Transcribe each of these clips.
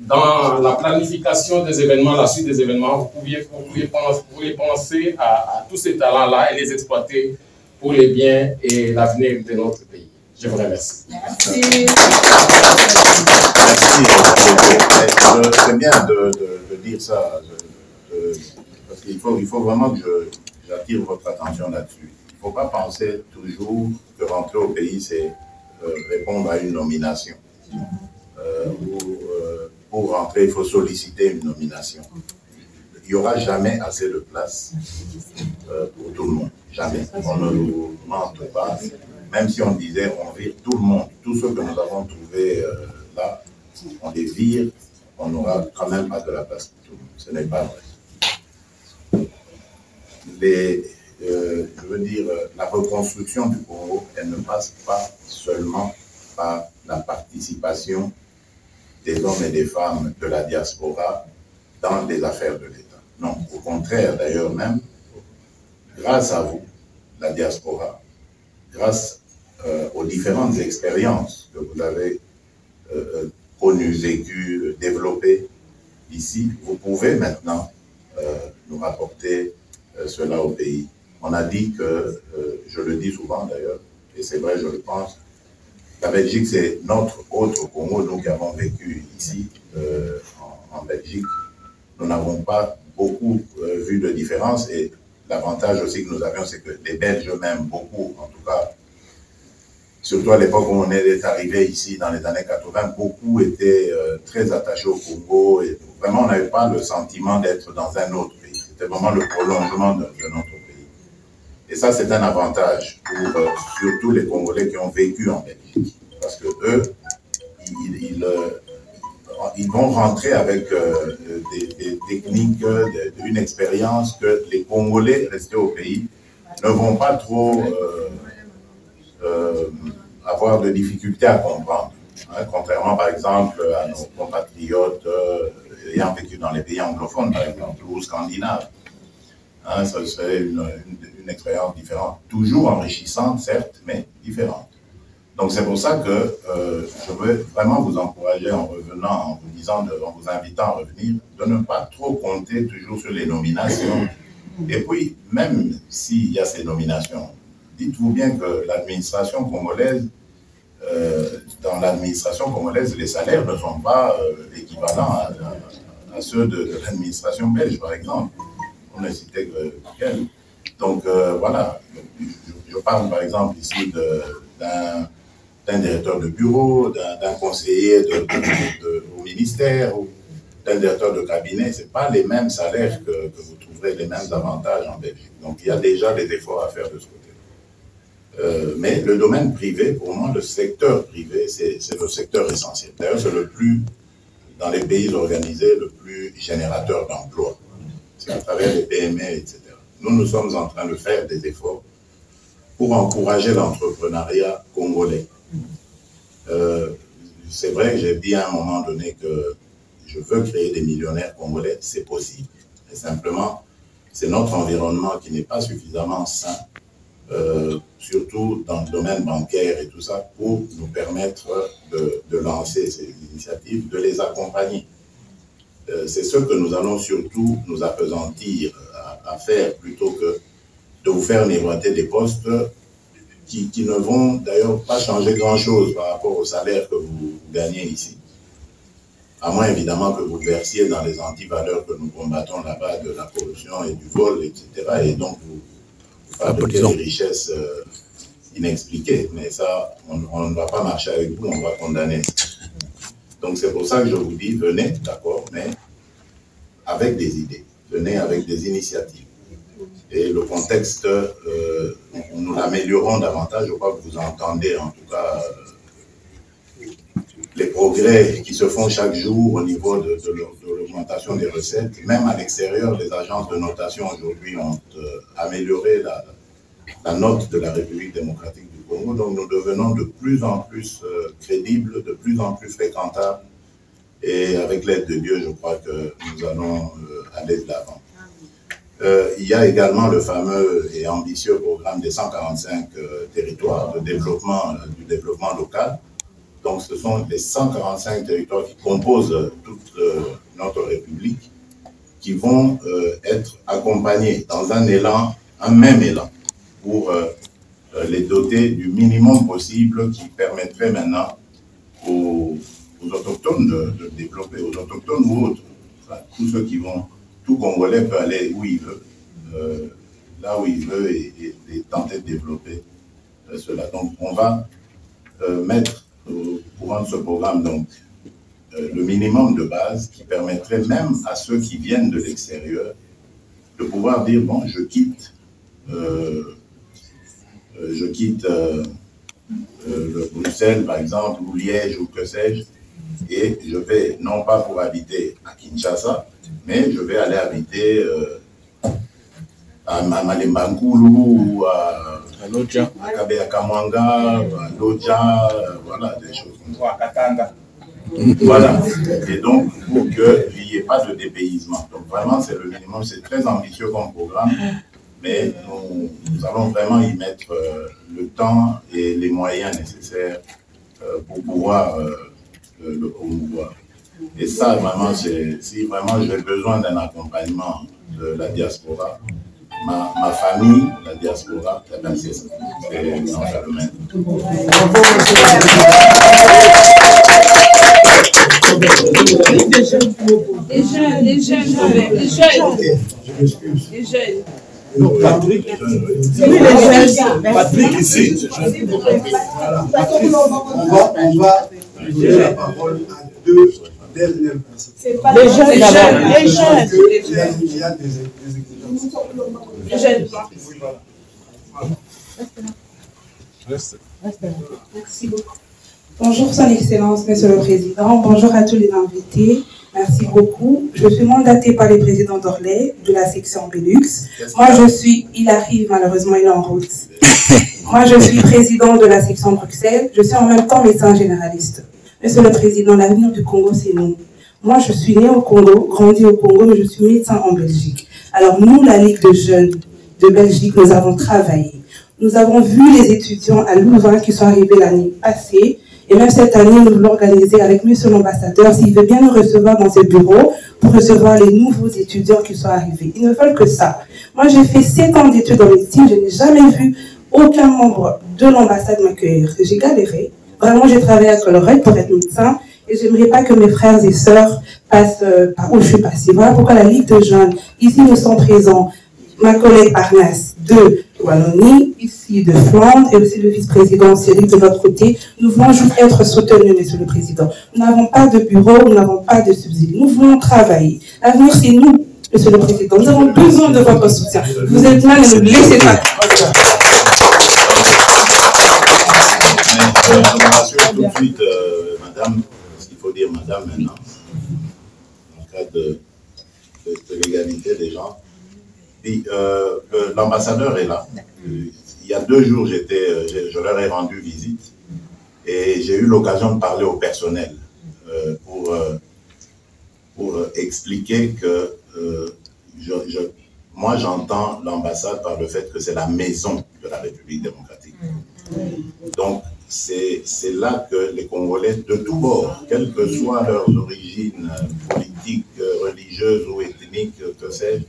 dans la planification des événements, la suite des événements, vous pouvez penser à tous ces talents-là et les exploiter pour les biens et l'avenir de notre pays. Je vous remercie. Merci. C'est bien de dire ça, parce qu'il faut vraiment que j'attire votre attention là-dessus. Il ne faut pas penser toujours que rentrer au pays, c'est répondre à une nomination. Pour rentrer, il faut solliciter une nomination. Il n'y aura jamais assez de place pour tout le monde. Jamais. On ne nous mente pas. Même si on disait on vire tout le monde, tous ceux que nous avons trouvés là, on les vire, on n'aura quand même pas de la place pour tout le monde. Ce n'est pas vrai. Je veux dire, la reconstruction du Congo, elle ne passe pas seulement par la participation des hommes et des femmes de la diaspora dans les affaires de l'État. Non, au contraire, d'ailleurs même, grâce à vous, la diaspora, grâce aux différentes expériences que vous avez connues, vécues, développées ici, vous pouvez maintenant nous rapporter cela au pays. On a dit que, je le dis souvent d'ailleurs, et c'est vrai, je le pense, la Belgique, c'est notre autre Congo, nous qui avons vécu ici, en Belgique. Nous n'avons pas beaucoup vu de différence, et l'avantage aussi que nous avions, c'est que les Belges eux-mêmes, beaucoup, en tout cas, surtout à l'époque où on est arrivé ici dans les années 80, beaucoup étaient très attachés au Congo, et vraiment on n'avait pas le sentiment d'être dans un autre pays. C'était vraiment le prolongement de notre pays. Et ça, c'est un avantage pour surtout les Congolais qui ont vécu en Belgique. Parce que eux, ils vont rentrer avec des techniques, une expérience que les Congolais restés au pays ne vont pas trop avoir de difficultés à comprendre. Hein, contrairement, par exemple, à nos compatriotes ayant vécu dans les pays anglophones, par exemple, ou scandinaves. Hein, ça serait une expérience différente, toujours enrichissante, certes, mais différente. Donc c'est pour ça que je veux vraiment vous encourager en revenant, en vous disant, en vous invitant à revenir, de ne pas trop compter toujours sur les nominations. Et puis, même s'il y a ces nominations, dites-vous bien que l'administration congolaise, dans l'administration congolaise, les salaires ne sont pas équivalents à ceux de l'administration belge, par exemple. On ne citait que qu'elle. Donc voilà, je parle par exemple ici d'un directeur de bureau, d'un conseiller au ministère, ou d'un directeur de cabinet. Ce n'est pas les mêmes salaires que vous trouverez, les mêmes avantages en Belgique. Donc il y a déjà des efforts à faire de ce côté. Mais le domaine privé, pour moi, le secteur privé, c'est le secteur essentiel. D'ailleurs, c'est le plus, dans les pays organisés, le plus générateur d'emplois. C'est à travers les PME, etc. Nous sommes en train de faire des efforts pour encourager l'entrepreneuriat congolais. C'est vrai, j'ai dit à un moment donné que je veux créer des millionnaires congolais, c'est possible. Et simplement, c'est notre environnement qui n'est pas suffisamment sain, surtout dans le domaine bancaire et tout ça, pour nous permettre de lancer ces initiatives, de les accompagner. C'est ce que nous allons surtout nous appesantir à faire, plutôt que de vous faire miroiter des postes qui ne vont d'ailleurs pas changer grand-chose par rapport au salaire que vous gagnez ici. À moins évidemment que vous versiez dans les antivaleurs que nous combattons là-bas, de la corruption et du vol, etc. Et donc vous fabriquez des richesses inexpliquées. Mais ça, on ne va pas marcher avec vous, on va condamner. Donc c'est pour ça que je vous dis, venez, d'accord, mais avec des idées, venez avec des initiatives. Et le contexte, nous l'améliorons davantage. Je crois que vous entendez en tout cas les progrès qui se font chaque jour au niveau de l'augmentation des recettes. Même à l'extérieur, les agences de notation aujourd'hui ont amélioré la note de la République démocratique du Congo. Donc nous devenons de plus en plus crédibles, de plus en plus fréquentables. Et avec l'aide de Dieu, je crois que nous allons aller de l'avant. Il y a également le fameux et ambitieux programme des 145 territoires de développement, du développement local. Donc ce sont les 145 territoires qui composent toute notre République, qui vont être accompagnés dans un élan, un même élan, pour les doter du minimum possible qui permettrait maintenant aux autochtones de développer, aux autochtones ou autres, enfin, tous ceux qui vont, tout Congolais peut aller où il veut, là où il veut et tenter de développer cela. Donc on va mettre au courant de ce programme donc, le minimum de base qui permettrait même à ceux qui viennent de l'extérieur de pouvoir dire, bon, je quitte le Bruxelles, par exemple, ou Liège, ou que sais-je, et je vais, non pas pour habiter à Kinshasa, mais je vais aller habiter à Malembankulu, ou à Kamwanga, à Lodja, voilà, des choses comme ça. Voilà, et donc pour qu'il n'y ait pas de dépaysement. Donc vraiment, c'est le minimum, c'est très ambitieux comme programme, mais nous allons vraiment y mettre le temps et les moyens nécessaires pour pouvoir le promouvoir. Et ça, vraiment, si vraiment j'ai besoin d'un accompagnement de la diaspora, ma famille, la diaspora, c'est ça. C'est dans le domaine. Les jeunes. Donc Patrick, Patrick ici. Patrick, on va donner la parole à deux dernières personnes. Les jeunes. Il y a des exigences. Les jeunes. Merci beaucoup. Bonjour Son Excellence, Monsieur le Président. Bonjour à tous les invités. Merci beaucoup. Je suis mandatée par le président d'Orlais de la section Belux. Il arrive malheureusement, il est en route. Moi, je suis président de la section Bruxelles. Je suis en même temps médecin généraliste. Monsieur le Président, l'avenir du Congo, c'est nous. Moi, je suis née au Congo, grandi au Congo, mais je suis médecin en Belgique. Alors nous, la Ligue de jeunes de Belgique, nous avons travaillé. Nous avons vu les étudiants à Louvain qui sont arrivés l'année passée. Et même cette année, nous voulons organiser avec Monsieur l'ambassadeur, s'il veut bien nous recevoir dans ses bureaux, pour recevoir les nouveaux étudiants qui sont arrivés. Ils ne veulent que ça. Moi, j'ai fait 7 ans d'études en médecine, je n'ai jamais vu aucun membre de l'ambassade m'accueillir. J'ai galéré. Vraiment, j'ai travaillé à Colorado pour être médecin, et j'aimerais pas que mes frères et sœurs passent par où je suis passée. Voilà pourquoi la Ligue de jeunes, ici nous sommes présents, ma collègue Parnasse de Wallonie, ici de Flandre, et aussi le vice-président Cyril de notre côté. Nous voulons juste être soutenus, Monsieur le Président. Nous n'avons pas de bureau, nous n'avons pas de subsides. Nous voulons travailler. L'avenir, c'est nous, Monsieur le Président. Nous avons besoin de votre soutien. Vous êtes là, ne nous laissez pas. Je vous rassure tout de suite, madame, parce qu'il faut dire madame maintenant, en cas de l'égalité des gens. L'ambassadeur est là. Il y a 2 jours, je leur ai rendu visite et j'ai eu l'occasion de parler au personnel pour expliquer que moi j'entends l'ambassade par le fait que c'est la maison de la République démocratique. Donc c'est là que les Congolais de tous bords, quelles que soient leurs origines politiques, religieuses ou ethniques, que sais-je,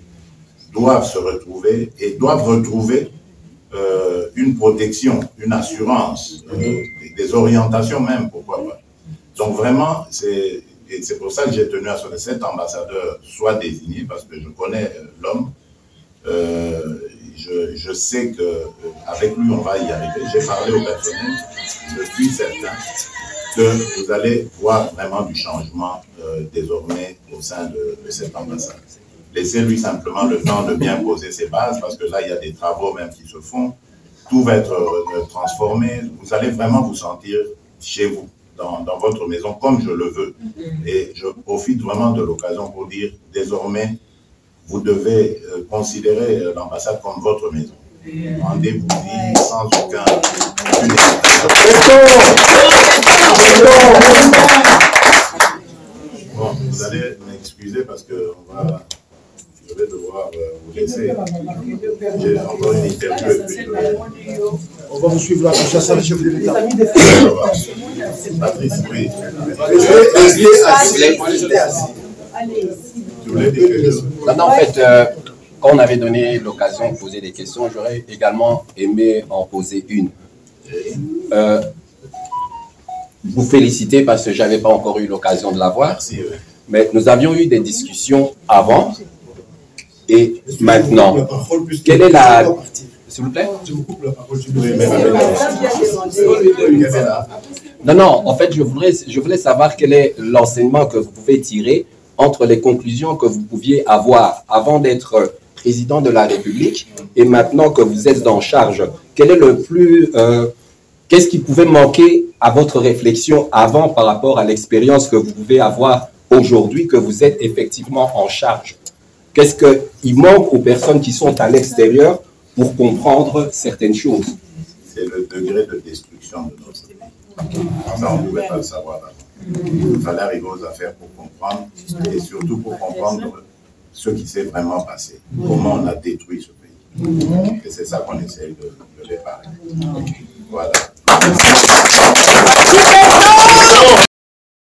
doivent se retrouver et doivent retrouver une protection, une assurance, des orientations même, pourquoi pas. Donc vraiment, c'est pour ça que j'ai tenu à ce que cet ambassadeur soit désigné, parce que je connais l'homme, je sais qu'avec lui on va y arriver. J'ai parlé au personnel, je suis certain que vous allez voir vraiment du changement désormais au sein de cette ambassade. Laissez-lui simplement le temps de bien poser ses bases, parce que là, il y a des travaux même qui se font. Tout va être transformé. Vous allez vraiment vous sentir chez vous, dans votre maison, comme je le veux. Et je profite vraiment de l'occasion pour dire, désormais, vous devez considérer l'ambassade comme votre maison. Rendez-vous-y sans aucune hésitation. Bon, vous allez m'excuser parce que je vais devoir vous laisser. J'ai encore une interview. On va vous suivre à Kinshasa, le chef de l'État. Patrice, oui. Allez. Tu voulais dire quelque chose? Non, en fait, quand on avait donné l'occasion de poser des questions, j'aurais également aimé en poser une. Vous féliciter parce que je n'avais pas encore eu l'occasion de l'avoir. Merci. Mais nous avions eu des discussions avant et maintenant. Quelle est la... S'il vous plaît? Je vous coupe la parole. Non, en fait, je voulais savoir quel est l'enseignement que vous pouvez tirer entre les conclusions que vous pouviez avoir avant d'être président de la République et maintenant que vous êtes en charge. Quel est le plus... qu'est-ce qui pouvait manquer à votre réflexion avant par rapport à l'expérience que vous pouvez avoir aujourd'hui que vous êtes effectivement en charge? Qu'est-ce qu'il manque aux personnes qui sont à l'extérieur pour comprendre certaines choses? C'est le degré de destruction de notre pays. Ça, on ne pouvait pas le savoir avant. Il fallait arriver aux affaires pour comprendre et surtout pour comprendre ce qui s'est vraiment passé. Comment on a détruit ce pays. Et c'est ça qu'on essaye de réparer. Voilà.